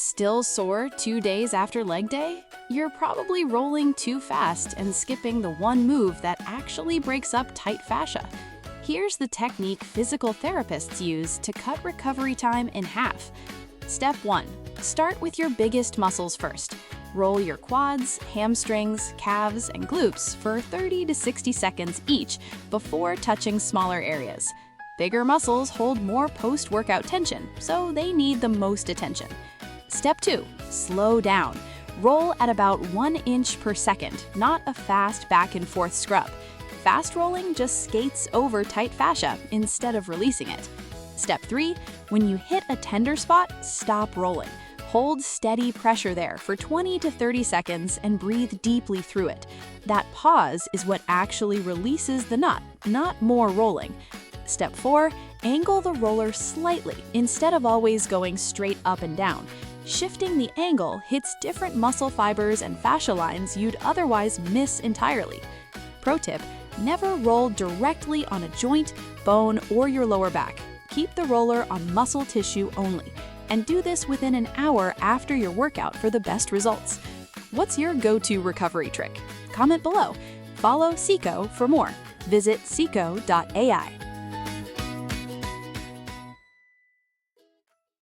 Still sore 2 days after leg day? You're probably rolling too fast and skipping the one move that actually breaks up tight fascia. Here's the technique physical therapists use to cut recovery time in half. Step 1. Start with your biggest muscles first. Roll your quads, hamstrings, calves, and glutes for 30 to 60 seconds each before touching smaller areas. Bigger muscles hold more post-workout tension, so they need the most attention. Step 2. Slow down. Roll at about 1 inch per second, not a fast back and forth scrub. Fast rolling just skates over tight fascia instead of releasing it. Step 3. When you hit a tender spot, stop rolling. Hold steady pressure there for 20 to 30 seconds and breathe deeply through it. That pause is what actually releases the knot, not more rolling. Step 4. Angle the roller slightly instead of always going straight up and down. Shifting the angle hits different muscle fibers and fascia lines you'd otherwise miss entirely. Pro tip: never roll directly on a joint, bone, or your lower back. Keep the roller on muscle tissue only, and do this within an hour after your workout for the best results. What's your go-to recovery trick? Comment below. Follow Sikho for more. Visit Sikho.ai.